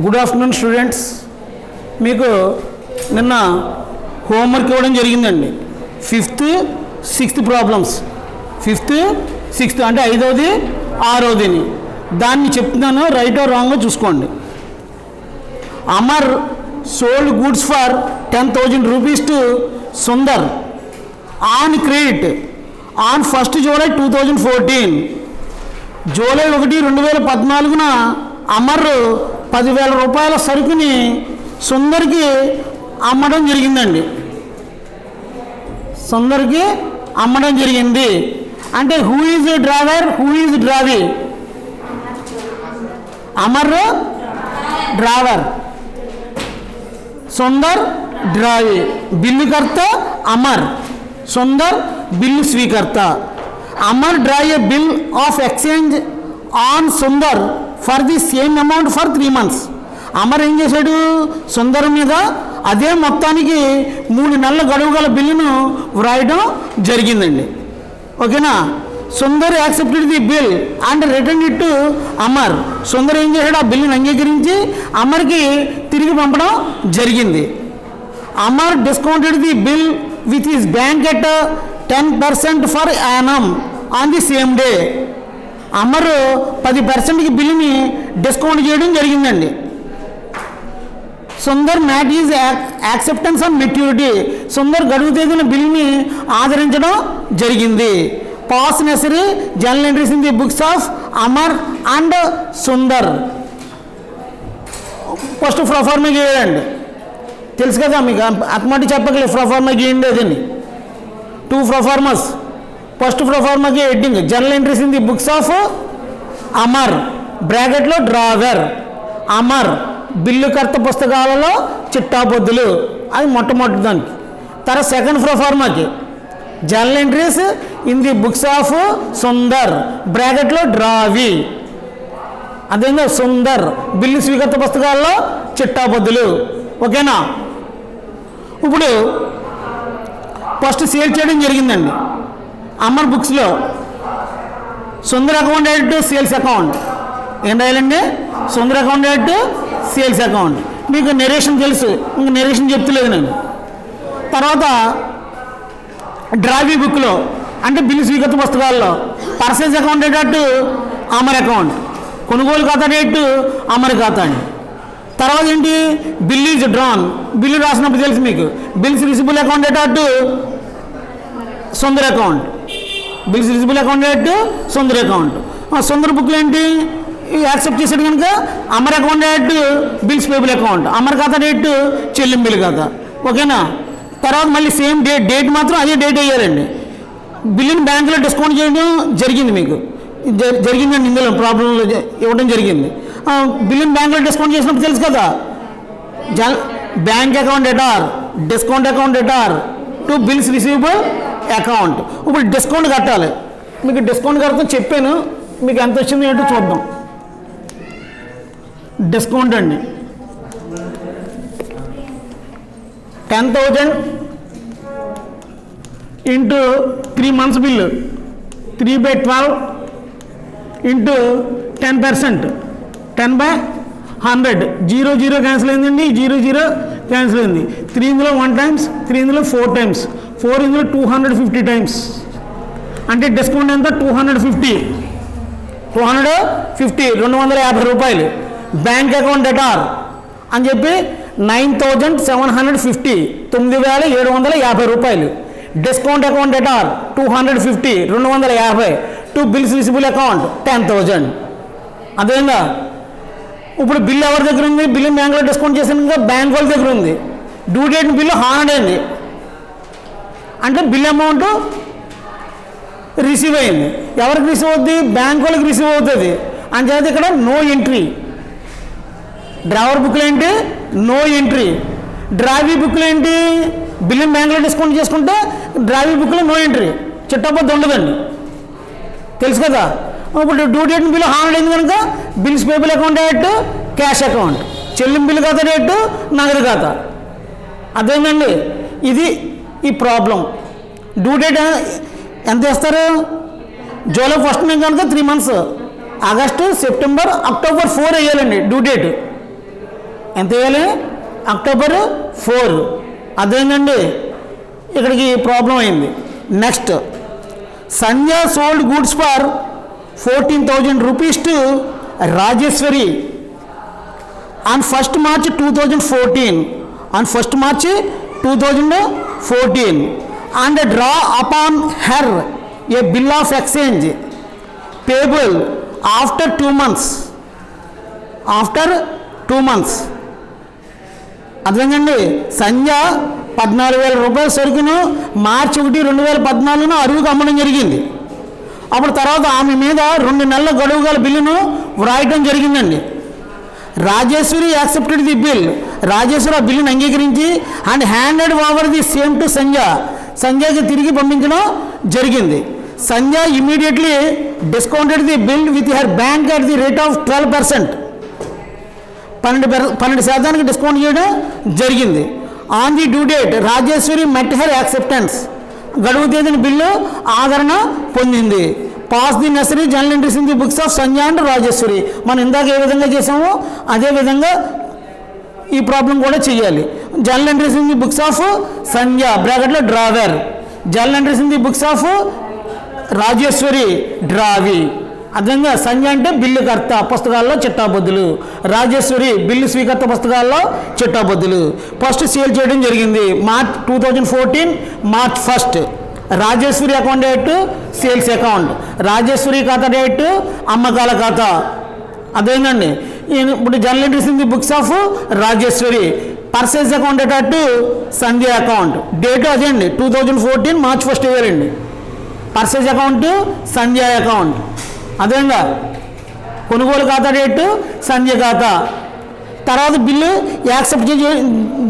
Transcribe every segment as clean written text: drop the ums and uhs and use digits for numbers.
Good afternoon students. మీకు నిన్న homework ఇవ్వడం జరిగిందండి. 5th, 6th problems. 5th, 6th అంటే 5వది 6వదిని దాన్ని చెప్తున్నాను, రైట్ ఆర్ రాంగ్ చూసుకోండి. Amar sold goods for 10,000 rupees to Sundar on credit on 1st July 2014. July 1, 2014న అమర్ 10,000 రూపాయల సరుకుని సుందర్కి అమ్మడం జరిగిందండి. సుందర్కి అమ్మడం జరిగింది అంటే who is drawer, who is drawee? Amar drawer, Sundar drawee. బిల్లుకర్త అమర్, సుందర్ బిల్లు స్వీకర్త. Amar draw a bill of exchange on Sundar for the same amount for 3 months. Amar ఏం చేశాడు, సుందర్ మీద అదే మొత్తానికి 3 నెలల గడువు గల బిల్లును వ్రాయడం జరిగిందండి. ఓకేనా? Sundar accepted the bill and return it to Amar. Sundar ఏం చేశాడు, ఆ బిల్లును అంగీకరించి అమర్కి తిరిగి పంపడం జరిగింది. Amar discounted the bill with his bank at 10% for annum on the same day. Amar 10%కి బిల్లుని డిస్కౌంట్ చేయడం జరిగిందండి. Sundar met his acceptance on maturity. Sundar గడువు తేదీన బిల్లుని ఆదరించడం జరిగింది. Pass necessary journal entries in the books of Amar and Sundar. First proforma గీయండి, తెలుసు కదా మీకు, అతమాటి చెప్పగలే ప్రొఫార్మా గీయండి అదని. 2 ప్రొఫార్మాస్. ఫస్ట్ ప్రొఫార్మాకి heading journal entries in the books of Amar, బ్రాకెట్లో డ్రావర్. అమర్ బిల్లుకర్త పుస్తకాలలో చిట్టాపొద్దులు, అది మొట్టమొదటి దానికి. తర్వాత సెకండ్ ప్రొఫార్మాకి journal entries in the books of Sundar, బ్రాకెట్లో డ్రావి. అదేంటో సుందర్ బిల్లు స్వీకర్త పుస్తకాల్లో చిట్టాపొద్దులు. ఓకేనా? ఇప్పుడు ఫస్ట్ సేల్ చేయడం జరిగిందండి అమర్ బుక్స్లో. Sundar account at sales account. ఏం రాయాలండి? Sundar account at sales account. మీకు నెరేషన్ తెలుసు, ఇంక నెరేషన్ చెప్తలేదు నేను. తర్వాత డ్రావీ బుక్లో అంటే బిల్లు స్వీకృత పుస్తకాల్లో purchase account date Amar account, కొనుగోలు ఖాతా డేట్ అమర్ ఖాతా అండి. తర్వాత ఏంటి, బిల్ ఈజ్ డ్రాన్. బిల్లు రాసినప్పుడు తెలుసు మీకు, bills receivable account date Sundar account. Bills receivable account date Sundar account. Sundar బుక్లో ఏంటి యాక్సెప్ట్ చేసాడు కనుక Amar account date bills payable account, Amar ఖాతా డేట్ చెల్లింపుల ఖాతా. ఓకేనా? తర్వాత మళ్ళీ సేమ్ డేట్ మాత్రం అదే డేట్ వేయాలండి. బిల్లుని బ్యాంకులో డిస్కౌంట్ చేయడం జరిగింది, మీకు జరిగిందండి. ఇందులో ప్రాబ్లంలో ఇవ్వడం జరిగింది. బిల్లుని బ్యాంకులో డిస్కౌంట్ చేసినప్పుడు తెలుసు కదా, bank account ఎటార్, discount account ఎటార్ to bills receivable account. ఇప్పుడు డిస్కౌంట్ కట్టాలి. మీకు డిస్కౌంట్ కడతాం చెప్పాను, మీకు ఎంత వచ్చింది ఏంటో చూద్దాం. డిస్కౌంట్ అండి 10,000 into 3 months bill 3/12 into 10%, 10/100. 0 cancel అయిందండి, 0 క్యాన్సిల్ అయింది. 3 ఇందులో 1 times, 3 ఇందులో 4 times, 4 ఇందులో 250 times. అంటే డిస్కౌంట్ ఎంత? 250, 250 రూపాయలు. బ్యాంక్ అకౌంట్ డెటార్ అని చెప్పి 9,750, 9,750 రూపాయలు. Discount account debtor 250, 250 to bills receivable account 10,000. అదేందా? ఇప్పుడు బిల్ ఎవరి దగ్గర ఉంది? బిల్లు బ్యాంకులో డిస్కౌంట్ చేసిన బ్యాంక్ వాళ్ళ దగ్గర ఉంది. డ్యూ డేట్ బిల్లు హానర్డ్ అయింది అంటే బిల్ అమౌంట్ రిసీవ్ అయింది. ఎవరికి రిసీవ్ అవుతుంది? బ్యాంక్ వాళ్ళకి రిసీవ్ అవుతుంది. అని చేత ఇక్కడ నో ఎంట్రీ. డ్రైవర్ బుక్లో ఏంటి? No entry. డ్రావీ బుక్లో ఏంటి? బిల్లు బ్యాంకులో డిస్కౌంట్ చేసుకుంటే డ్రావీ బుక్లో నో ఎంట్రీ, చిట్టపొద్దు ఉండదండి, తెలుసు కదా. ఇప్పుడు డ్యూ డేట్ బిల్లు హానర్డ్ అయింది కనుక bills payable account date cash account, చెల్లింపుల ఖాతా డేట్ నగదు ఖాతా. అదేంటండి, ఇది ఈ ప్రాబ్లం. డ్యూ డేట్ ఎంత వేస్తారు? జూలై 1 కనుక 3 months, ఆగస్టు, సెప్టెంబర్, అక్టోబర్ 4 వేయాలండి డ్యూ డేట్. ఎంత వేయాలి? అక్టోబర్ 4. అదేంటండి ఇక్కడికి ప్రాబ్లం అయింది. Next, Sandhya sold goods for 14,000 rupees to Rajeshwari on 1st March 2014. On 1st March 2014, and draw upon her a bill of exchange payable after 2 months. After 2 months. అదేంటండి సంధ్య 14,000 రూపాయల సరుకును మార్చి 1, 2014 అరువుకు అమ్మడం జరిగింది. అప్పుడు తర్వాత ఆమె మీద 2 నెలల గడువు గల బిల్లును వ్రాయటం జరిగిందండి. Rajeshwari accepted the bill. Rajeshwari ఆ బిల్లును అంగీకరించి and handed over the same to Sandhya. సంధ్యకి తిరిగి పంపించడం జరిగింది. Sandhya immediately discounted the bill with her bank at the rate of 12%. 12% discount చేయడం జరిగింది. On the due date Rajeshwari met her acceptance. గడువు తేదీని బిల్లు ఆదరణ పొందింది. Pass the necessary journal entries in the books of Sandhya and Rajeshwari. మనం ఇందాక ఏ విధంగా చేసామో అదే విధంగా ఈ ప్రాబ్లం కూడా చేయాలి. Journal entries in the books of Sandhya బ్రాకెట్లో drawer, journal entries in the books of Rajeshwari drawee. అదేవిధంగా సంధ్య అంటే బిల్లు కర్త, పుస్తకాల్లో చిట్టాబద్దులు. రాజేశ్వరి బిల్లు స్వీకర్త, పుస్తకాల్లో చిట్టాబద్దులు. ఫస్ట్ సేల్ చేయడం జరిగింది March 2014 March 1. Rajeshwari account date sales account, Rajeshwari ఖాతా డేట్ అమ్మకాల ఖాతా. అదేంటండి ఇప్పుడు journal entries in the books of Rajeshwari, purchase account date Sandhya account. Date అదే అండి 2014 March 1 వేయాలండి. పర్చేజ్ అకౌంట్ సంధ్య అకౌంట్. అదేవిధంగా కొనుగోలు ఖాతా డేటు సంధ్య ఖాతా. తర్వాత బిల్లు యాక్సెప్ట్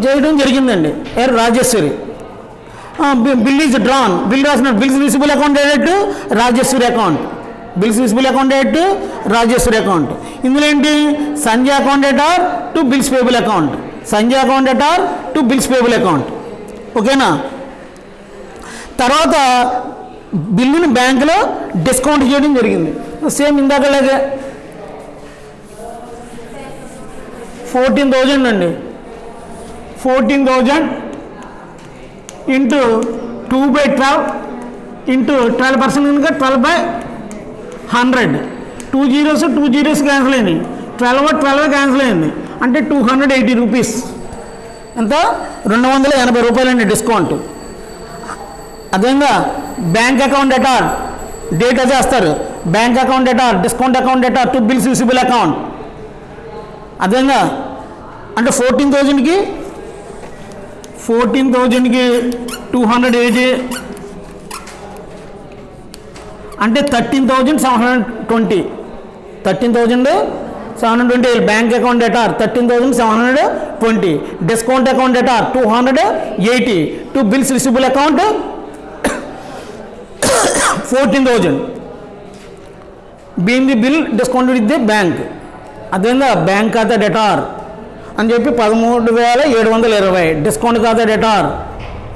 చేయడం జరిగిందండి Rajeshwari. Bill is drawn, bill రాసిన bills receivable account date Rajeshwari account, bills receivable account date Rajeshwari account. ఇందులో ఏంటి? సంధ్య account debtor to bills payable account, Sandhya account debtor to bills payable account. ఓకేనా? తర్వాత బిల్లుని బ్యాంకులో డిస్కౌంట్ చేయడం జరిగింది. సేమ్ ఇందాకలాగే 14,000 అండి. 14,000 ఇంటూ 2/12 ఇంటూ 12% కనుక 12/100. 2 zeros క్యాన్సిల్ అయింది. 12 క్యాన్సిల్ అయింది అంటే 280 రూపీస్. ఎంత? 280 రూపాయలండి డిస్కౌంట్. అదేవిధంగా బ్యాంక్ అకౌంట్ డేటార్ డేట్ అదే వస్తారు. Bank account debtor discount account debtor to bills receivable account. అదేవిధంగా అంటే 14,000కి 280 అంటే 13,720. 13,720 bank account debtor 13,720. Discount account debtor 280 to bills receivable account 14,000 being the bill discounted with the bank. అదేవిధంగా bank ఖాతా debtor అని చెప్పి 13,720. డిస్కౌంట్ ఖాతా డేటార్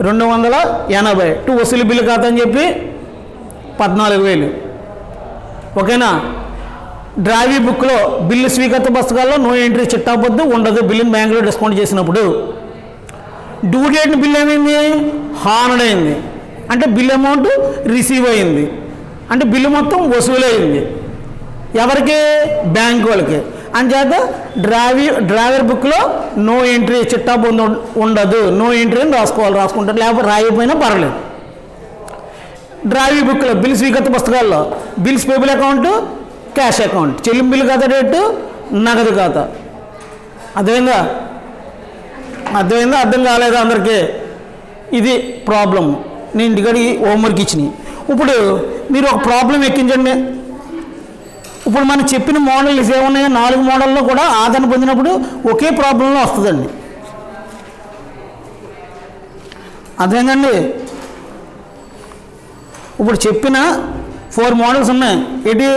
280. టు వసూలు బిల్లు ఖాతా అని చెప్పి 14,000. ఓకేనా? డ్రావీ బుక్లో బిల్లు స్వీకర్త పుస్తకాల్లో నో ఎంట్రీ చిట్టాబద్దు ఉండదు బిల్లుని బ్యాంకులో డిస్కౌంట్ చేసినప్పుడు. డ్యూ డేట్ని బిల్ ఏమైంది? హానర్డ్ అయింది అంటే బిల్ అమౌంట్ రిసీవ్ అయింది అంటే బిల్లు మొత్తం వసూలైంది. ఎవరికి? బ్యాంక్ వాళ్ళకి. అంచేత డ్రావర్ బుక్లో నో ఎంట్రీ చిట్టాబద్దు ఉండదు, నో ఎంట్రీ అని రాసుకుంటారు, లేకపోతే రాయకపోయినా పర్వాలేదు. డ్రావీ బుక్లో బిల్ స్వీకర్త పుస్తకాల్లో bills payable account cash account, చెల్లింపుల ఖాతా డేటు నగదు ఖాతా. అదేవిధంగా అర్థం కాలేదా అందరికీ? ఇది ప్రాబ్లం. నేను ఇంటికాడికి హోంవర్క్ ఇచ్చినాయి. ఇప్పుడు మీరు ఒక ప్రాబ్లం ఎక్కించండి. ఇప్పుడు మనం చెప్పిన మోడల్స్ ఏమున్నాయో 4 మోడల్లో కూడా ఆదరణ పొందినప్పుడు ఒకే ప్రాబ్లంలో వస్తుందండి. అదేంటండి ఇప్పుడు చెప్పిన 4 మోడల్స్ ఉన్నాయి. ఏంటి?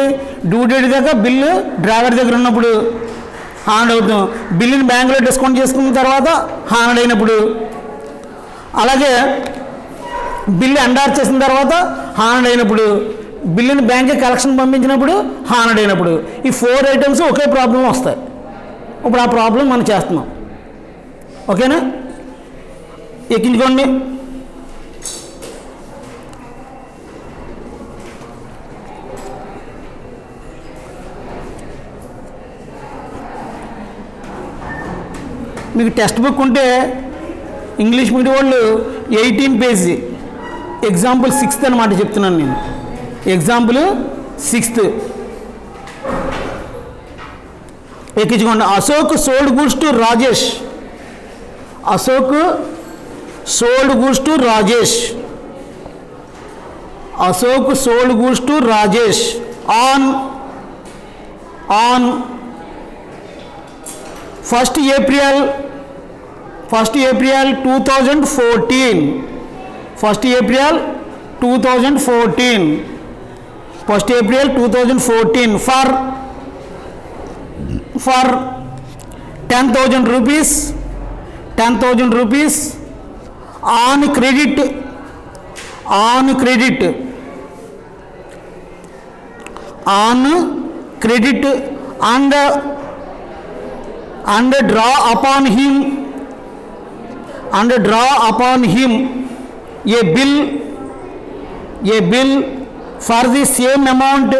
డ్యూ డేట్ దాకా బిల్లు డ్రైవర్ దగ్గర ఉన్నప్పుడు హానర్డ్ అవుతాం, బిల్లుని బ్యాంకులో డిస్కౌంట్ చేసుకున్న తర్వాత హానర్డ్ అయినప్పుడు, అలాగే బిల్లు ఎండార్ చేసిన తర్వాత హానర్డ్ అయినప్పుడు, బిల్లుని బ్యాంక్కి కలెక్షన్ పంపించినప్పుడు హానర్డ్ అయినప్పుడు. ఈ 4 ఐటమ్స్ ఒకే ప్రాబ్లం వస్తాయి. ఇప్పుడు ఆ ప్రాబ్లం మనం చేస్తున్నాం. ఓకేనా, ఎక్కించుకోండి. మీకు టెక్స్ట్ బుక్ ఉంటే ఇంగ్లీష్ మీడియం వాళ్ళు 18 పేజీ ఎగ్జాంపుల్ 6th అనమాట చెప్తున్నాను నేను. ఎగ్జాంపుల్ 6th ఎక్కించుకోండి. Ashok sold goods to Rajesh. Ashok sold goods to Rajesh. Ashok sold goods to Rajesh on 1st April 2014. 1st April 2014. 1st April 2014 for 10,000 rupees. 10,000 rupees on credit and draw upon him a bill for the same amount,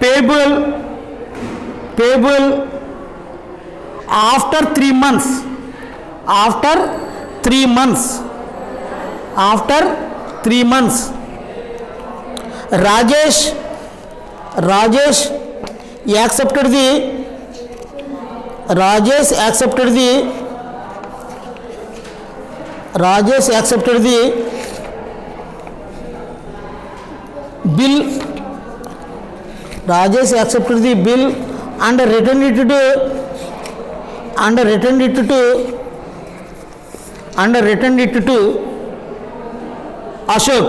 payable after 3 months. After 3 months. Rajesh accepted the bill. Rajesh accepted the bill and returned it to Ashok.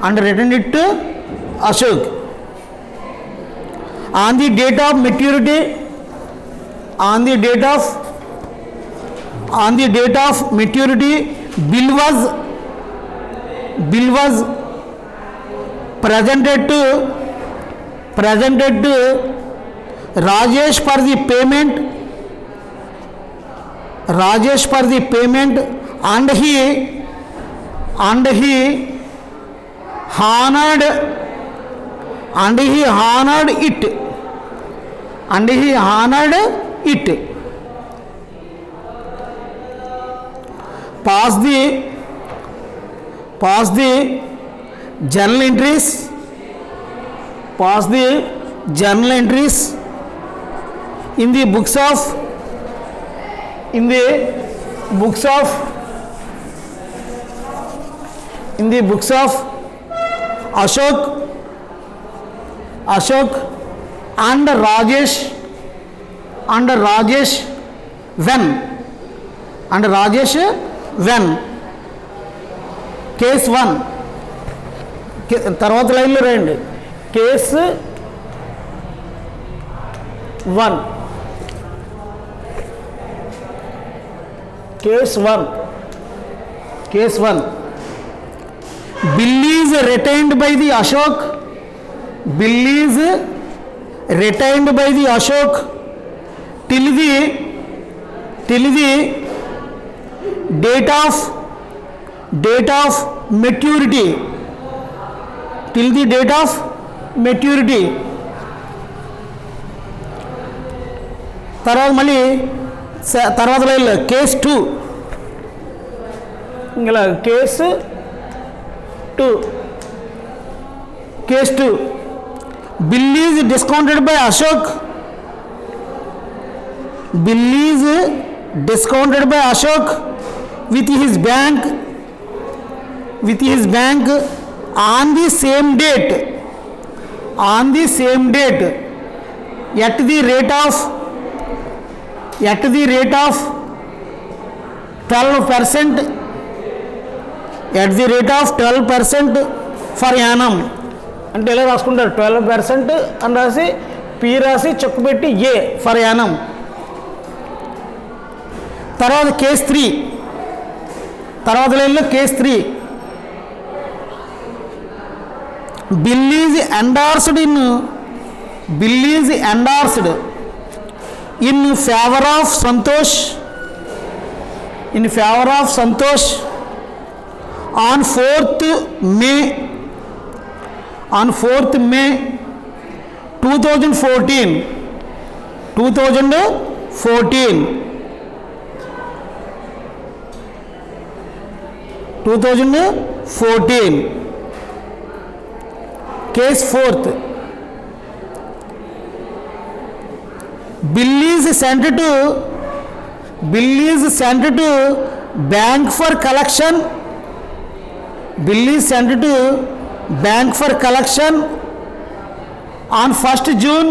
And returned it to Ashok. On the date of maturity, bill was presented to Rajesh for the payment, and he honored it. Pass the journal entries. In the books of Ashok and Rajesh when case 1 తర్వాత లైన్లో రాయండి. Case 1 bill is retained by the Ashok. Till the date of maturity. తర్వాత మళ్ళీ తర్వాత లైన్లో case 2 ఇలా case 2 bill is discounted by Ashok. with his bank on the same date at the rate of 12% for annum. అంటే ఎలా రాసుకుంటారు 12% అని రాసి పి రాసి చెక్కు పెట్టి ఏ ఫర్ యానం. తర్వాత కేస్ 3 తర్వాత లైన్లో case 3 bill is endorsed bill is endorsed in favour of Santosh on 4th May 2014 case 4th bill is sent to bank for collection. Bill is sent to bank for collection on 1st June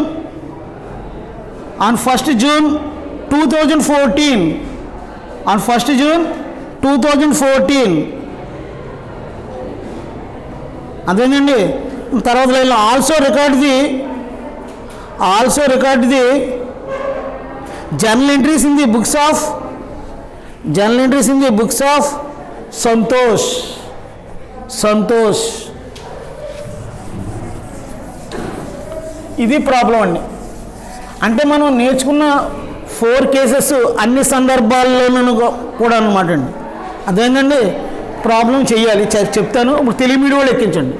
2014. On 1st June 2014. అదేనండి. తర్వాత లైన్లో also record the journal entries in the books of Santosh. ఇది problem అండి. అంటే మనం నేర్చుకున్న 4 cases అన్ని సందర్భాల్లోనూ కూడా అన్నమాట అండి. అదేంటండి ప్రాబ్లం చేయాలి, చెప్తాను. ఇప్పుడు తెలుగు మీడియం వాళ్ళు ఎక్కించండి.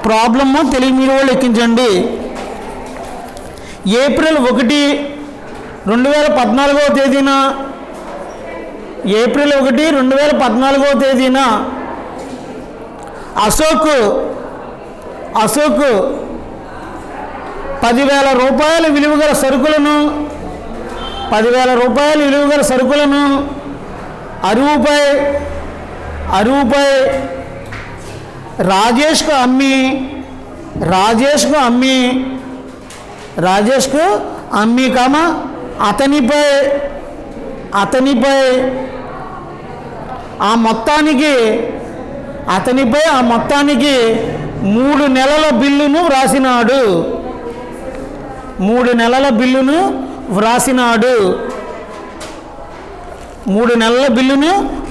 ప్రాబ్లము తెలుగు మీడియం వాళ్ళు ఎక్కించండి. ఏప్రిల్ 1, 2014 తేదీన అశోక్ 10,000 రూపాయల విలువగల సరుకులను అరువుపై రాజేష్కు అమ్మి అతనిపై ఆ మొత్తానికి 3 నెలల బిల్లును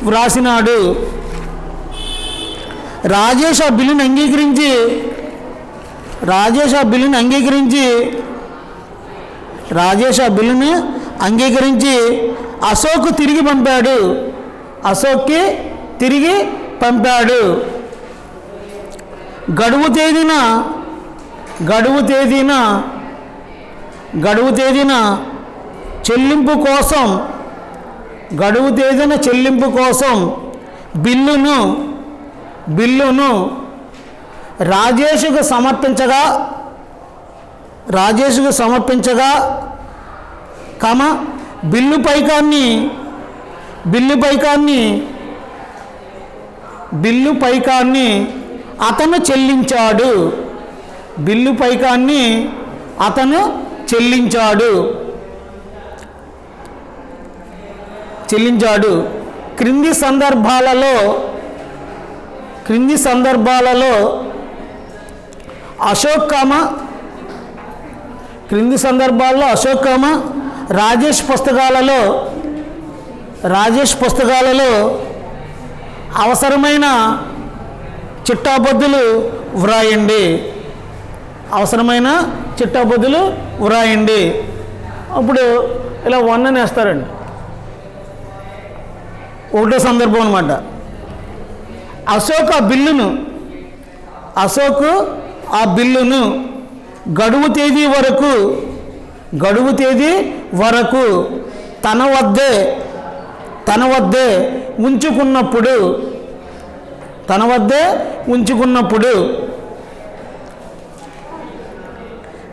వ్రాసినాడు. రాజేష్ ఆ బిల్లును అంగీకరించి అశోక్కి తిరిగి పంపాడు. గడువు తేదీన చెల్లింపు కోసం బిల్లును రాజేష్కు సమర్పించగా బిల్లు పైకాన్ని అతను చెల్లించాడు. క్రింది సందర్భాలలో అశోక్ రాజేష్ పుస్తకాలలో అవసరమైన చిట్టాబద్దులు వ్రాయండి. అప్పుడు ఇలా 1 అని వేస్తారండి. ఒకటో సందర్భం అన్నమాట. అశోక్ ఆ బిల్లును గడువు తేదీ వరకు తన వద్దే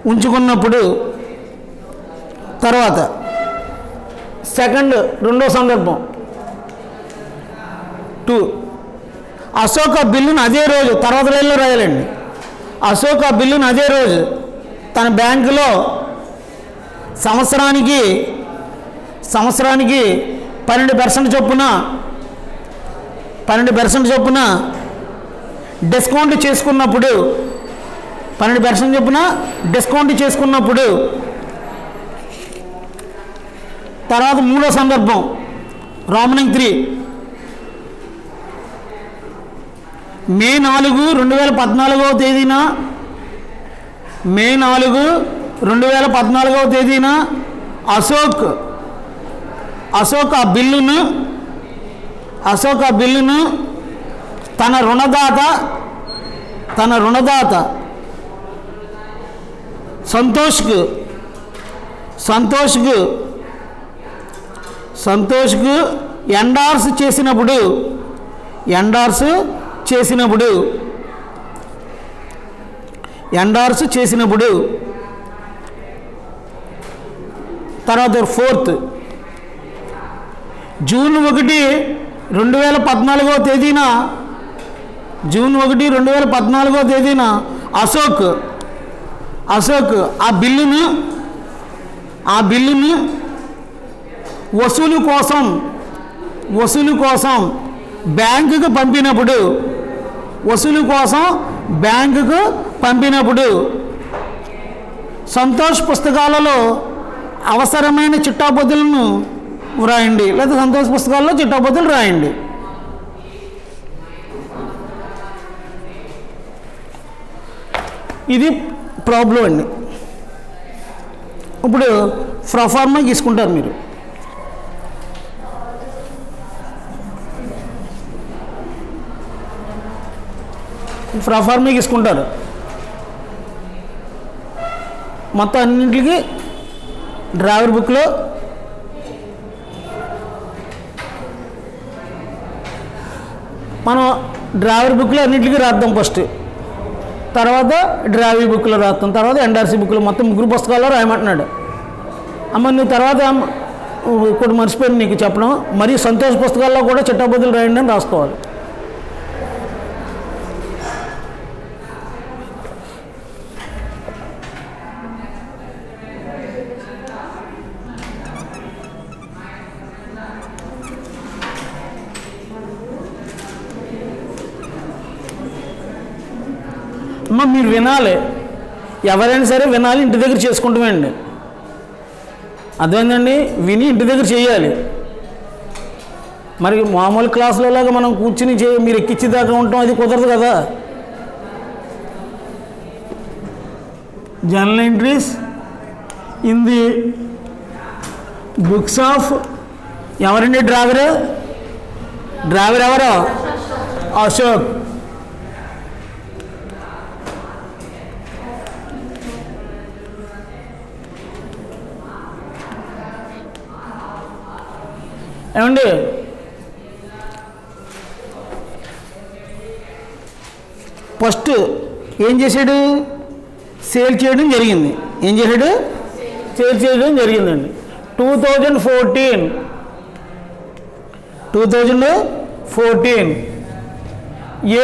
ఉంచుకున్నప్పుడు తర్వాత రెండో సందర్భం 2 అశోక్ ఆ బిల్లును అదే రోజు, తర్వాత లైన్లో రాయాలండి. అశోక్ ఆ బిల్లును అదే రోజు తన బ్యాంకులో సంవత్సరానికి 12% చొప్పున డిస్కౌంట్ చేసుకున్నప్పుడు తర్వాత మూడో సందర్భం రోమన్ 3 మే 4, 2014 తేదీన మే 4, 2014వ తేదీన అశోక్ ఆ బిల్లును తన రుణదాత సంతోష్కు ఎండార్స్ చేసినప్పుడు తర్వాత 4th జూన్ 1, 2014వ తేదీన అశోక్ ఆ బిల్లును వసూలు కోసం బ్యాంకుకు పంపినప్పుడు సంతోష్ పుస్తకాలలో అవసరమైన చిట్టాపద్దులను వ్రాయండి, లేదా సంతోష్ పుస్తకాల్లో చిట్టాపద్దులు రాయండి. ఇది ప్రాబ్లం అండి. ఇప్పుడు ప్రొఫార్మా తీసుకుంటారు మీరు. ప్రొఫార్మా తీసుకుంటారు. మొత్తం అన్నింటికి డ్రైవర్ బుక్లో మనం అన్నింటికి రాద్దాం. ఫస్ట్ తర్వాత డ్రైవింగ్ బుక్లో రాస్తాం, తర్వాత ఎన్ఆర్సీ బుక్లో, మొత్తం 3 పుస్తకాల్లో రాయమంటున్నాడు. అమ్మ నువ్వు తర్వాత ఇప్పుడు మర్చిపోయింది నీకు చెప్పడం, మరి సంతోష్ పుస్తకాల్లో కూడా చిట్టాబద్దులు రాయండి అని రాసుకోవాలి. అమ్మ మీరు వినాలి, ఎవరైనా సరే వినాలి, ఇంటి దగ్గర చేసుకుంటామండి. అదేంటండి, విని ఇంటి దగ్గర చేయాలి. మరి మామూలు క్లాసులలాగా మనం కూర్చుని మీరు ఎక్కించేదాకా ఉంటాం, అది కుదరదు కదా. Journal entries in the books of ఎవరండి డ్రైవర్ ఎవరు? అశోక్. ఏమండి ఫస్ట్ ఏం చేశాడు? సేల్ చేయడం జరిగింది. ఏం చేశాడు? సేల్ చేయడం జరిగిందండి. 2014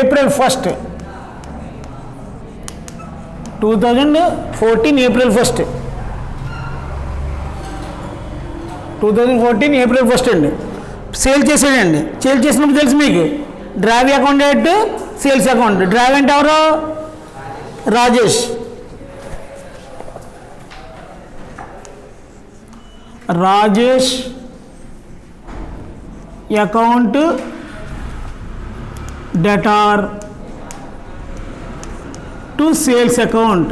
ఏప్రిల్ 1 2014 ఏప్రిల్ 1 2014 ఏప్రిల్ 1 అండి సేల్ చేసాడండి. సేల్ చేసినప్పుడు తెలుసు మీకు, drive account, sales account. Drive అంటే ఎవరు? Rajesh. Account debtor to sales account.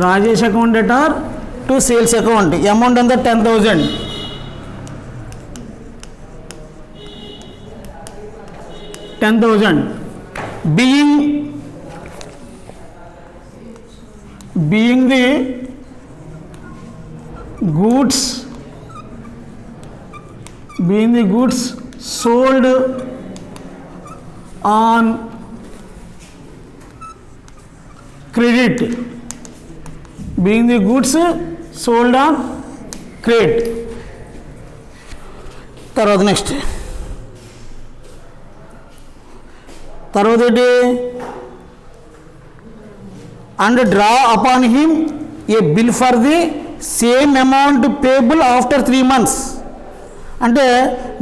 Rajesh account debtor to sales account. Amount అంతా 10,000. being the goods sold on credit. Being the goods sold on credit. తర్వాత next ఏంటి? And draw upon him a bill for the same amount payable after 3 months. అంటే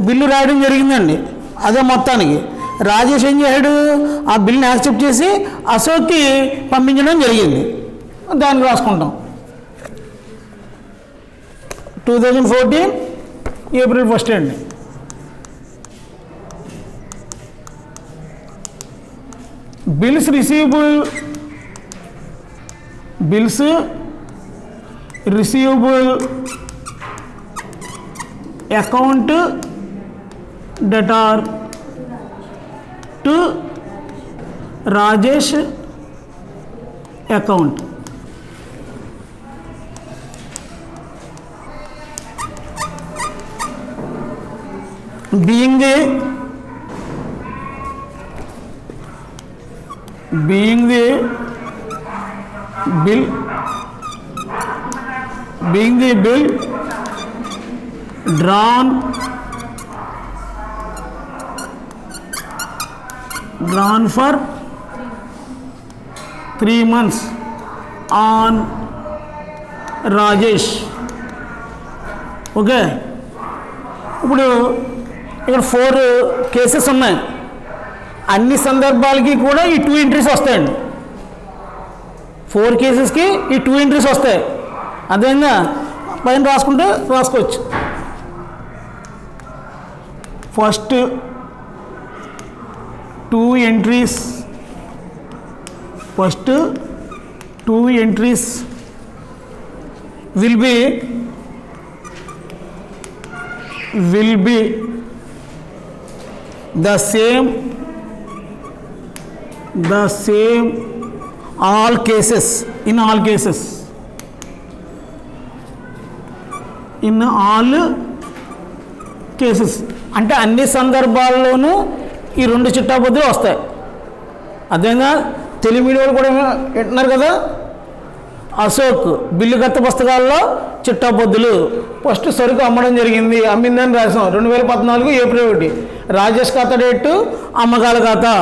bill రాయడం జరిగిందండి అదే మొత్తానికి. రాజేష్ ఏం చేశాడు? ఆ బిల్ని యాక్సెప్ట్ చేసి అశోక్కి పంపించడం జరిగింది. దాన్ని రాసుకుంటాం. 2014 ఏప్రిల్ 1 అండి. Bills receivable bills receivable account debtor to Rajesh account. Being the bill drawn for 3 months on Rajesh. Okay, ఇప్పుడు ఇక్కడ 4 కేసెస్ ఉన్నాయి. అన్ని సందర్భాలకి కూడా ఈ 2 ఎంట్రీస్ వస్తాయండి. 4 కేసెస్కి ఈ 2 ఎంట్రీస్ వస్తాయి. అదేవిధంగా పైన రాసుకుంటే రాసుకోవచ్చు. First 2 entries will be the same all cases, in all cases, అంటే అన్ని సందర్భాల్లోనూ ఈ 2 చిట్టాపద్దులు వస్తాయి. అదేవిధంగా తెలుగు మీడియాలు కూడా వింటున్నారు కదా. అశోక్ బిల్లు గత పుస్తకాల్లో చిట్టాపద్దులు. ఫస్ట్ సరుకు అమ్మడం జరిగింది, అమ్మిందని రాసాం 2014 ఏప్రిల్ 1. రాజేష్ ఖాతా డేటు అమ్మకాల ఖాతా,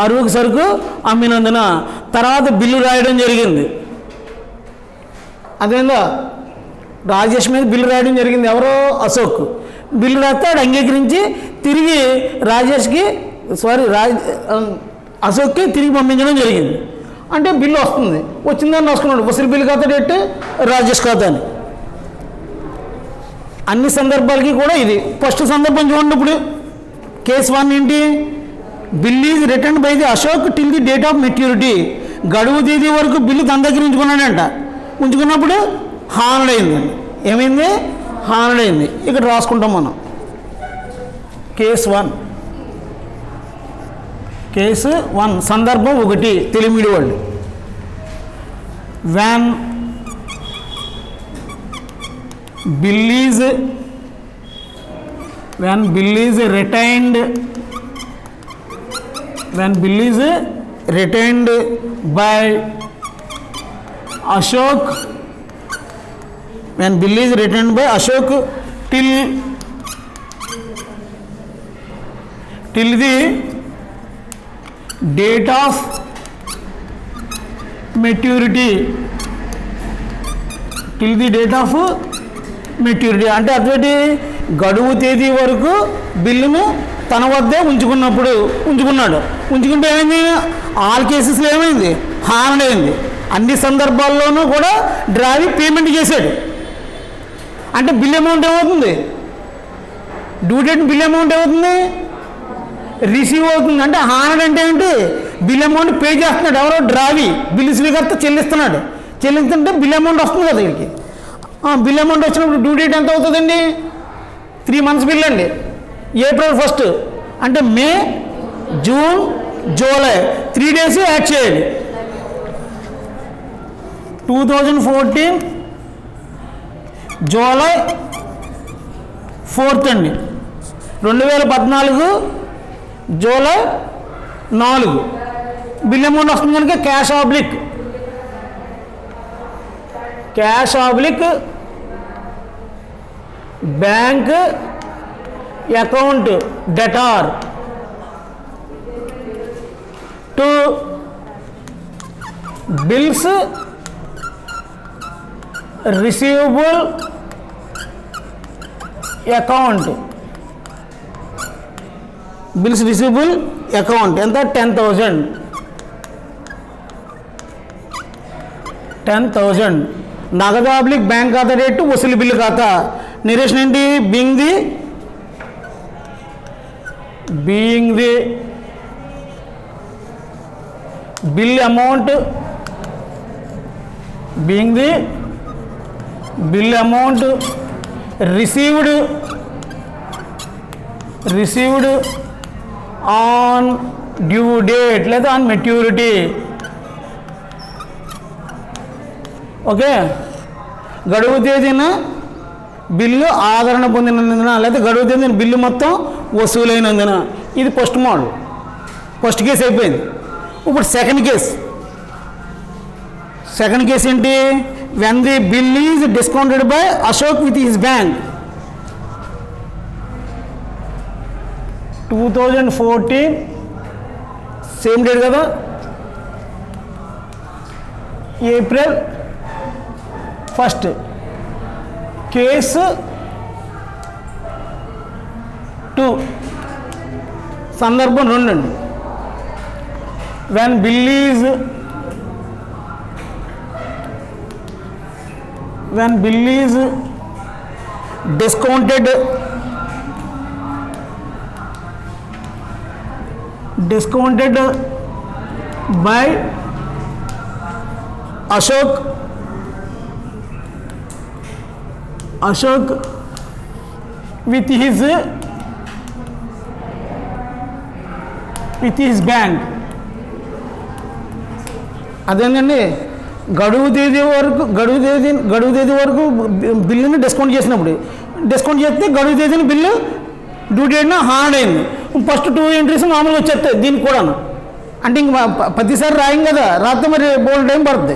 అరువుకు సరుకు అమ్మినందున. తర్వాత బిల్లు రాయడం జరిగింది. అదేవిధంగా రాజేష్ మీద బిల్లు రాయడం జరిగింది. ఎవరో అశోక్ బిల్లు రాస్తే ఆడు అంగీకరించి తిరిగి అశోక్కి తిరిగి పంపించడం జరిగింది. అంటే బిల్లు వస్తుంది, వచ్చిందని రాసుకున్నాడు. వసూలు బిల్లు ఖాతా డేట్ రాజేష్ ఖాతా అని. అన్ని సందర్భాలకి కూడా ఇది. ఫస్ట్ సందర్భం చూడండి. ఇప్పుడు కేసు 1 ఏంటి? Bill is written by the Ashok till the date of maturity. గడువు తేదీ వరకు బిల్లు తన దగ్గర ఉంచుకున్నాడంట. ఉంచుకున్నప్పుడు హానడ్ అయిందండి. ఏమైంది? హానడ్ అయింది. ఇక్కడ రాసుకుంటాం మనం. కేసు 1 సందర్భం 1 తెలుగు మీడియం వాళ్ళు. when bill is retained by Ashok till the date of maturity. అంటే అటువంటి గడువు తేదీ వరకు బిల్లును తన వద్దే ఉంచుకున్నాడు. ఉంచుకుంటే ఏమైంది? ఆల్ కేసెస్లో ఏమైంది? హానడ్ అయింది. అన్ని సందర్భాల్లోనూ కూడా డ్రావి పేమెంట్ చేశాడు. అంటే బిల్ అమౌంట్ ఏమవుతుంది? డ్యూ డేట్ బిల్ అమౌంట్ ఏమవుతుంది? రిసీవ్ అవుతుంది. అంటే హానడ్ అంటే ఏంటి? బిల్ అమౌంట్ పే చేస్తున్నాడు. ఎవరో డ్రావి బిల్లు స్వీకర్త చెల్లిస్తుంటే బిల్ అమౌంట్ వస్తుంది కదా వీడికి. బిల్ అమౌంట్ వచ్చినప్పుడు డ్యూ డేట్ ఎంత అవుతుందండి? 3 months బిల్ అండి. ఏప్రిల్ 1 అంటే మే, జూన్, జూలై 3 days యాడ్ చేయాలి. 2014 జూలై 4 అండి. 2014 జూలై 4 బిల్ అమౌంట్ వస్తుంది కనుక cash oblique bank account debtor to bills receivable account. Bills receivable account ఎంత? 10,000. నగదు ఆబ్లిక్ బ్యాంక్ ఖాతా డేటు వసూలు బిల్లు ఖాతా. నిరేషన్ ఏంటి? Being the bill amount being the bill amount received on due date లేదా on maturity. Okay, గడువు తేదీన bill ఆదరణ పొందినందున లేదా గడువు తేదీన బిల్లు మొత్తం వసూలైనందున. ఇది ఫస్ట్ మోడల్, ఫస్ట్ కేసు అయిపోయింది. ఇప్పుడు సెకండ్ కేసు ఏంటి? When the bill is discounted by Ashok with his bank 2014 same date కదా, April 1st. కేసు 2 సందర్భం 2 అండి. When bill is discounted by Ashok with his bank. అదేంటండి, గడువు తేదీ వరకు బిల్లుని డిస్కౌంట్ చేసినప్పుడు, డిస్కౌంట్ చేస్తే గడువు తేదీని బిల్లు డ్యూ డేట్న హార్డ్ అయింది. ఫస్ట్ 2 ఎంట్రీస్ మామూలుగా వచ్చేస్తాయి దీనికి కూడా. అంటే ఇంక ప్రతిసారి రాయం కదా, రాస్తే మరి బోల్డ్ టైం పడుతుంది.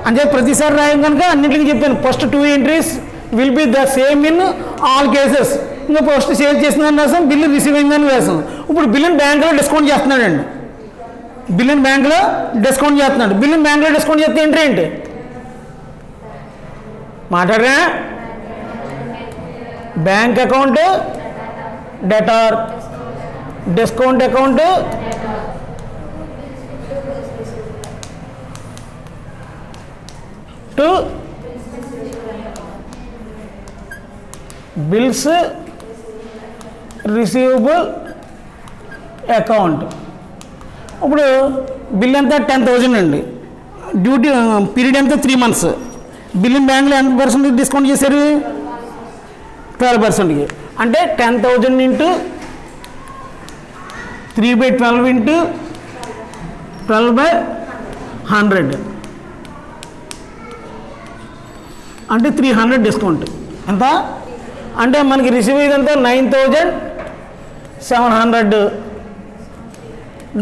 అంటే ప్రతిసారి రాయం కనుక అన్నింటికి చెప్పాను, first 2 entries will be the same in all cases. ఇంకా ఫస్ట్ సేల్ చేసిందని వేసాం, బిల్లు రిసీవ్ అయిందని వేసాం. ఇప్పుడు బిల్లుని బ్యాంకులో డిస్కౌంట్ చేస్తున్నాడండి, బిల్లుని బ్యాంకులో డిస్కౌంట్ చేస్తే ఎంట్రీ ఏంటి? మాట్లాడరా? Bank account debtor, discount account to bills receivable account. ఇప్పుడు బిల్ ఎంత? 10,000 అండి. డ్యూటీ పీరియడ్ ఎంత? 3 months. బిల్లుని బ్యాంకులో ఎంత % డిస్కౌంట్ చేశారు? 12%కి. అంటే 10,000 ఇంటూ 3/12 ఇంటూ 12/100 అంటే 300 డిస్కౌంట్. ఎంత అంటే మనకి రిసీవ్ అయ్యేదంతా 9,700,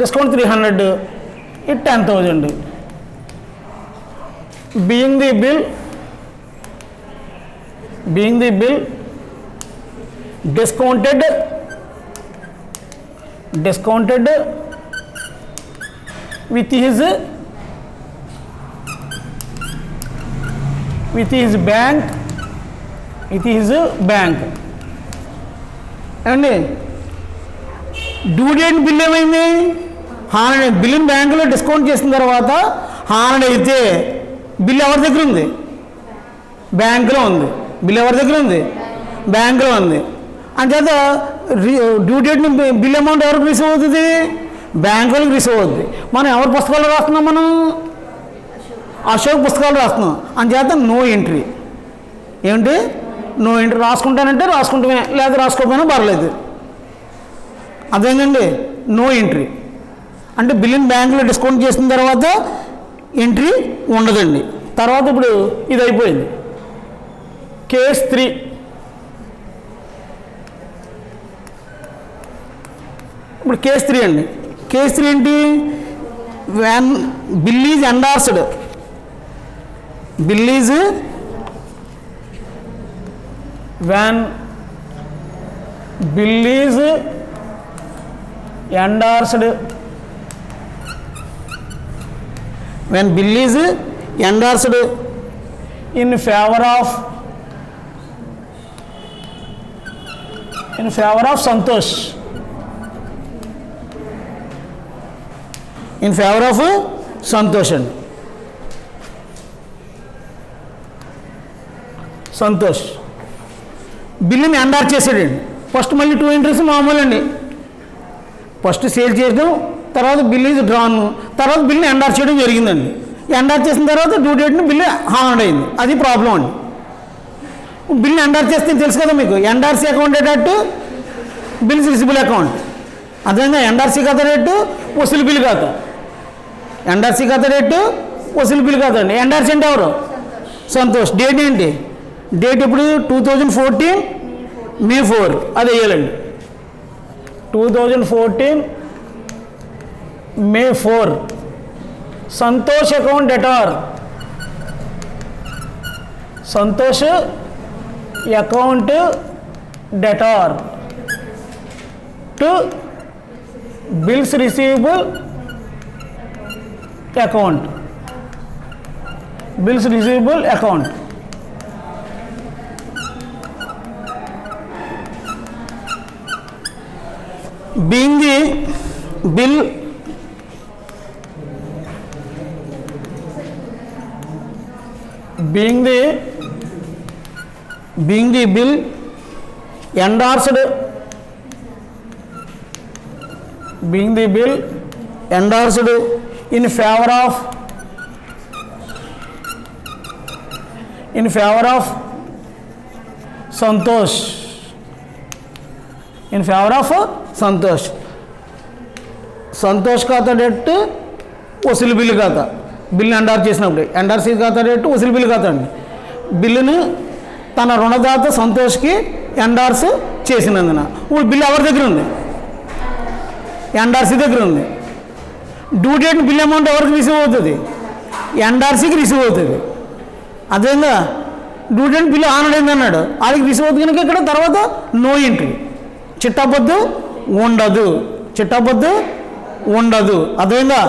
డిస్కౌంట్ 300, ఇది 10,000. being the bill discounted with his bank అండి. డ్యూ డేట్ బిల్ ఏమైంది? హానడ్. బిల్లుని బ్యాంకులో డిస్కౌంట్ చేసిన తర్వాత హానడ్ అయితే బిల్ ఎవరి దగ్గర ఉంది? బ్యాంకులో ఉంది. బిల్ ఎవరి దగ్గర ఉంది? బ్యాంకులో ఉంది. అంచేత డ్యూ డేట్ని బిల్ అమౌంట్ ఎవరికి రిసీవ్ అవుతుంది? బ్యాంకులకు రిసీవ్ అవుతుంది. మనం ఎవరి పుస్తకాలు రాస్తున్నాం? మనం అశోక్ పుస్తకాలు రాస్తున్నాం. అంచేత నో ఎంట్రీ. ఏమిటి? No entry. రాసుకుంటానంటే రాసుకుంటామే, లేదా రాసుకోకపోయినా పర్లేదు. అదేంటండి నో ఎంట్రీ అంటే బిల్లుని బ్యాంకులో డిస్కౌంట్ చేసిన తర్వాత ఎంట్రీ ఉండదండి. తర్వాత ఇప్పుడు ఇది అయిపోయింది. కేస్ 3. ఇప్పుడు కేస్ 3 అండి. కేస్ 3 ఏంటి? when bill is endorsed in favor of Santosh, in favor of Santosh అండి. సంతోష్ బిల్లుని ఎండార్ చేసాడండి. ఫస్ట్ మళ్ళీ 2 ఎంట్రీస్ మామూలు అండి. ఫస్ట్ సేల్ చేయడం, తర్వాత బిల్ ఈజ్ డ్రాన్, తర్వాత బిల్లుని ఎండార్ చేయడం జరిగిందండి. ఎండార్ చేసిన తర్వాత డ్యూ డేట్ని బిల్లు హానర్డ్ అయింది, అది ప్రాబ్లం అండి. బిల్లు ఎండార్ చేస్తే తెలుసు కదా మీకు, NRC account date bills receivable account. అదేవిధంగా ఎన్ఆర్సీ ఖాతా రేటు వసూలు బిల్లు ఖాతా, ఎన్ఆర్సీ ఖాతా రేటు వసూలు బిల్లు ఖాతా అండి. ఎన్ఆర్సీ అంటే ఎవరు? సంతోష్. డేట్ ఏంటి? డేట్ ఇప్పుడు 2014 May 4, అది వేయాలండి. 2014 May 4 Santosh account debtor, Santosh account debtor to bills receivable account, bills receivable account. being the bill being the bill endorsed, being the bill endorsed in favor of Santosh, in favor of Santosh. Santosh ఖాతా డేట్ వసూలు bill ఖాతా, bill ఎండార్ చేసినప్పుడు NRC ఖాతా రేటు వసూలు bill ఖాతా అండి. బిల్లుని తన రుణదాత సంతోష్కి ఎండార్స్ చేసినందున ఇప్పుడు బిల్లు ఎవరి దగ్గర ఉంది? ఎన్ఆర్సీ దగ్గర ఉంది. డ్యూ డేట్ బిల్ అమౌంట్ ఎవరికి రిసీవ్ అవుతుంది? ఎన్ఆర్సీకి రిసీవ్ అవుతుంది. అదేవిధంగా డ్యూ డేట్ బిల్లు ఆనర్డ్ అయింది అన్నాడు, వాళ్ళకి రిసీవ్ అవుతుంది కనుక ఇక్కడ తర్వాత నో ఎంట్రీ, చిట్టాపొద్దు ఉండదు, చిట్టాపొద్దు ఉండదు. అదేవిధంగా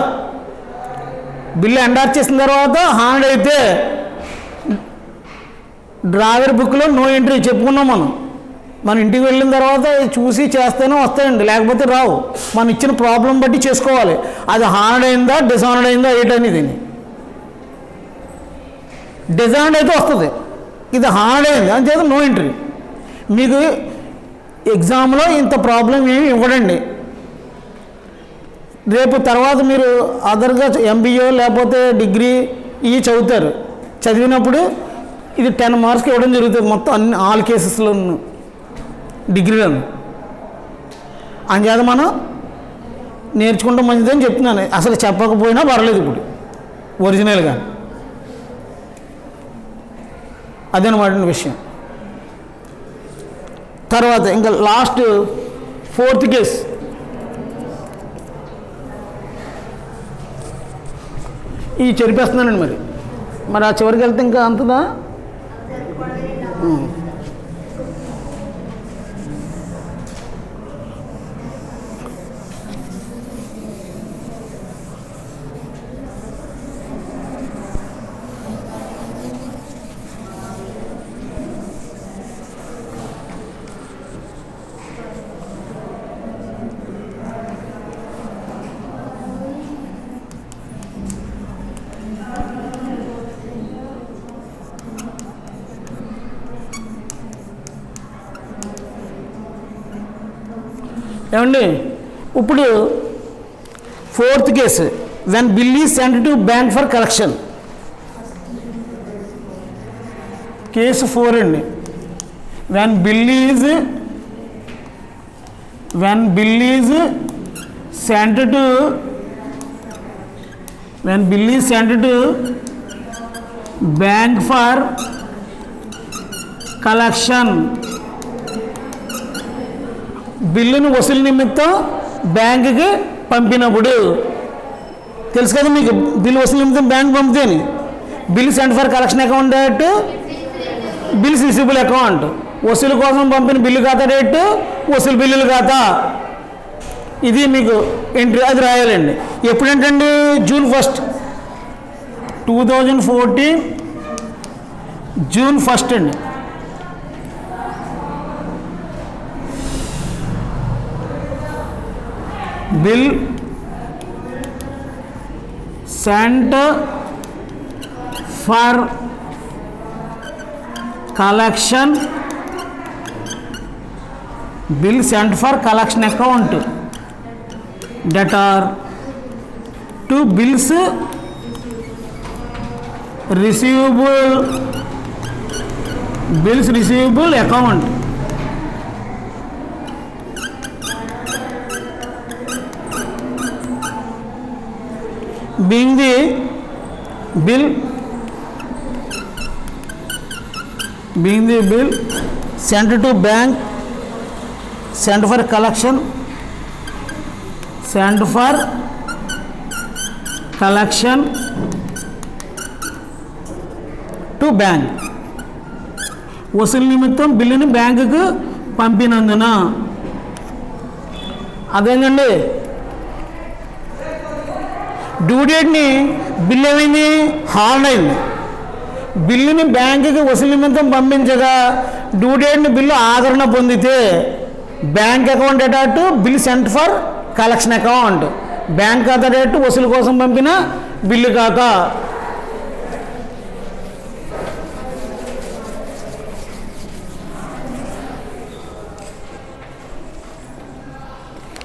బిల్లు ఎండార్ చేసిన తర్వాత హానర్డ్ అయితే డ్రావర్ బుక్లో నో ఎంట్రీ చెప్పుకున్నాం మనం. మన ఇంటికి వెళ్ళిన తర్వాత చూసి చేస్తేనే వస్తాయండి, లేకపోతే రావు. మనం ఇచ్చిన ప్రాబ్లం బట్టి చేసుకోవాలి, అది హానర్డ్ అయిందా డిసానర్డ్ అయిందా ఏంటనేది. డిసానర్డ్ అయితే వస్తుంది, ఇది హానర్డ్ అయింది అని చేత నో ఎంట్రీ. మీకు ఎగ్జామ్లో ఇంత ప్రాబ్లం ఏమి ఇవ్వడండి. రేపు తర్వాత మీరు అదర్గా ఎంబీఏ లేకపోతే డిగ్రీ ఇవి చదువుతారు, చదివినప్పుడు ఇది 10 మార్క్స్కి ఇవ్వడం జరుగుతుంది మొత్తం అన్ని ఆల్ కేసెస్లో డిగ్రీలో. అంచేత మనం నేర్చుకుంటాం మంచిదని చెప్తున్నాను, అసలు చెప్పకపోయినా పర్లేదు ఇప్పుడు ఒరిజినల్గా. అదనమాట విషయం. తర్వాత ఇంకా లాస్ట్ 4th కేస్, ఈ చెరిపేస్తున్నానండి. మరి ఆ చివరికి వెళ్తే ఇంకా అంతదా? ఏమండి ఇప్పుడు 4th case, when bill is sent to bank for collection. Case 4 అండి. When bill is sent to bank for collection, బిల్లును వసూలు నిమిత్తం బ్యాంకుకి పంపినప్పుడు తెలుసు కదా మీకు, బిల్లు వసూలు నిమిత్తం బ్యాంక్ పంపితే అని. Bill sent for collection account date bills receivable account, వసూలు కోసం పంపిన బిల్లు ఖాతా రేటు వసూలు బిల్లుల ఖాతా, ఇది మీకు ఎంట్రీ అది రాయాలండి. ఎప్పుడేంటండి? June 1, 2014 June 1 అండి. Bill sent for collection, bill sent for collection account debtor to bills receivable bills receivable account being the bill sent to bank, sent for collection to bank. వసూలు నిమిత్తం బిల్లుని బ్యాంకుకు పంపినందున. అదేంటండి డ్యూ డేట్ని బిల్లు ఏమైంది, హాల్డ్ అయింది. బిల్లుని బ్యాంకుకి వసూలు నిమిత్తం పంపించగా డ్యూ డేట్ని బిల్లు ఆదరణ పొందితే బ్యాంక్ అకౌంట్ అటాటు bill sent for collection account. Bank ఖాతా డేట్ వసూలు కోసం పంపిన బిల్లు ఖాతా.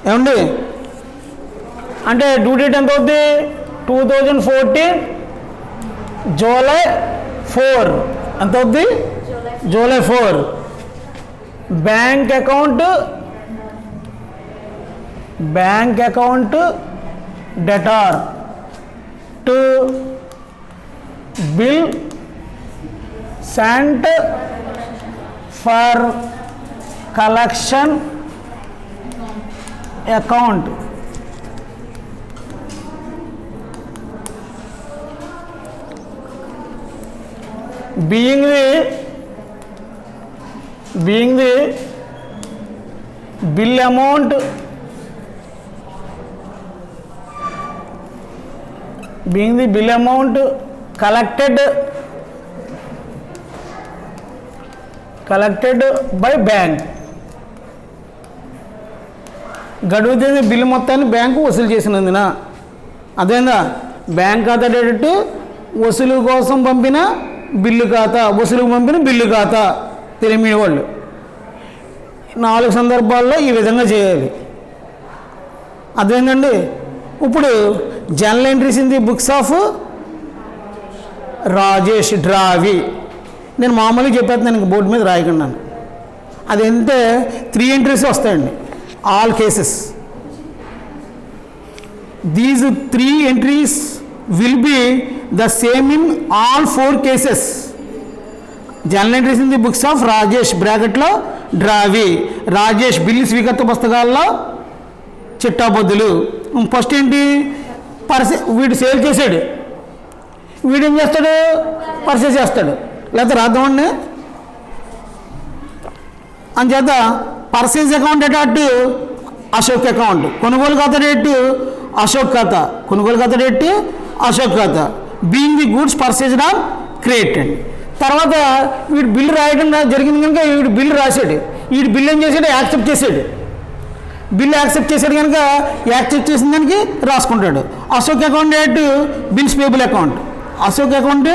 ఏమండి అంటే డ్యూ డేట్ ఎంత అవుద్ది, 2014 జూలై 4 ఎంత అవుద్ది, July 4. Bank account debtor to bill sent for collection account. being the bill amount collected by bank. గడువు తేదీ బిల్లు మొత్తాన్ని బ్యాంకు వసూలు చేసినందున. అదేందా బ్యాంక్ ఖాతా డేట్ వసూలు కోసం పంపిన బిల్లు ఖాతా, వసూలుకు పంపిన బిల్లు ఖాతా. తెలియని వాళ్ళు 4 సందర్భాల్లో ఈ విధంగా చేయాలి. అదేంటండి ఇప్పుడు journal entries in the books of Rajesh drawee. నేను మామూలుగా చెప్పేస్తున్నాను, ఇంక బోర్డు మీద రాయకున్నాను. అదంటే 3 ఎంట్రీస్ వస్తాయండి, all cases. These 3 entries will be the same in all 4 cases. General entries in the books of Rajesh బ్రాకెట్లో డ్రావి. రాజేష్ బిల్లు స్వీకర్త పుస్తకాల్లో చిట్టాబద్దులు. ఫస్ట్ ఏంటి, వీడు సేల్ చేశాడు, వీడు ఏం చేస్తాడు, పర్చేస్ చేస్తాడు. లేకపోతే రాద్దామండి. అంచేత పర్చేస్ అకౌంట్ అటాటు అశోక్ అకౌంట్. కొనుగోలు ఖాతా రేటు అశోక్ ఖాతా, కొనుగోలు ఖాతా రేటు అశోక్ ఖాతా. Being the goods purchased on created. తర్వాత వీడు బిల్లు రాయడం జరిగింది కనుక వీడు బిల్లు రాశాడు. వీడు బిల్లు ఏం చేశాడు, యాక్సెప్ట్ చేశాడు. బిల్లు యాక్సెప్ట్ చేశాడు కనుక యాక్సెప్ట్ చేసిన దానికి రాసుకుంటాడు. అశోక్ అకౌంట్ రేటు bills payable account, Ashok account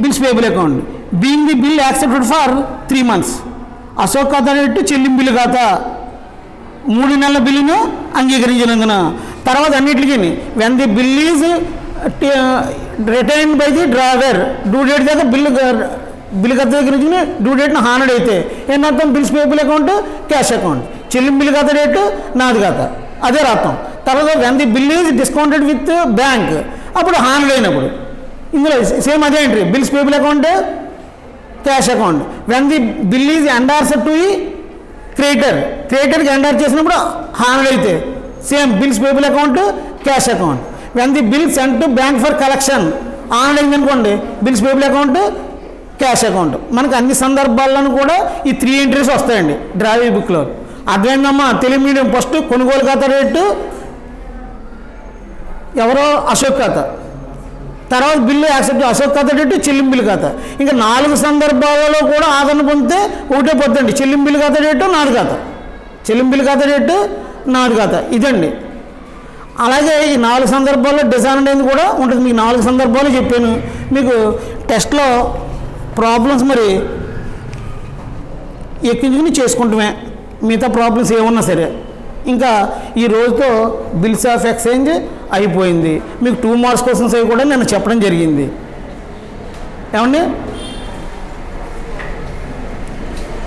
bills payable account. Being the bill accepted for 3 months. Ashok ఖాతా రేటు చెల్లింపులు ఖాతా, 3 నెలల బిల్లును అంగీకరించినందున. తర్వాత అన్నింటికి when the bill is retained by the drawer, due date దగ్గర బిల్లు ఖాతా దగ్గర నుంచి డ్యూ డేట్ను హానర్డ్ అయితే ఏంటర్థం, bills payable account cash account. చెల్లింపులు ఖాతా రేటు నాది ఖాతా, అదే రాస్తాం. తర్వాత when the bill is discounted with bank, అప్పుడు హానర్డ్ అయినప్పుడు ఇందులో సేమ్ అదే entry, bills payable account cash account. When the bill is endorsed to ఈ క్రియేటర్కి ఎండార్ చేసినప్పుడు హానర్డ్ అయితే same bills payable account cash account. When the bill sent to bank for collection honoured అయింది అనుకోండి, bills payable account cash account. మనకు అన్ని సందర్భాల్లోనూ కూడా ఈ 3 ఎంట్రీస్ వస్తాయండి డ్రావీ బుక్లో. అర్థమైందమ్మా? తెలుగు మీడియం ఫస్ట్ కొనుగోలు ఖాతా రేటు ఎవరో అశోక్ ఖాతా, తర్వాత బిల్లు యాక్సెప్ట్ అశోక్ ఖాతా రేటు చెల్లింపులు ఖాతా. ఇంకా 4 సందర్భాలలో కూడా ఆదరణ పొందితే ఒకటే పొద్దండి, చెల్లింపులు ఖాతా రేటు నాది ఖాతా, చెల్లింపులు ఖాతా రేటు నాది ఖాతా. ఇదండి. అలాగే ఈ 4 సందర్భాల్లో డిజైన్ అనేది కూడా ఉంటుంది. మీకు 4 సందర్భాలు చెప్పాను. మీకు టెస్ట్లో ప్రాబ్లమ్స్ మరి ఎక్కించుకుని చేసుకుంటామే, మిగతా ప్రాబ్లమ్స్ ఏమన్నా సరే. ఇంకా ఈ రోజుతో బిల్స్ ఆఫ్ ఎక్స్చేంజ్ అయిపోయింది. మీకు 2 మార్క్స్ క్వశ్చన్స్ అవి కూడా నేను చెప్పడం జరిగింది. ఏమండి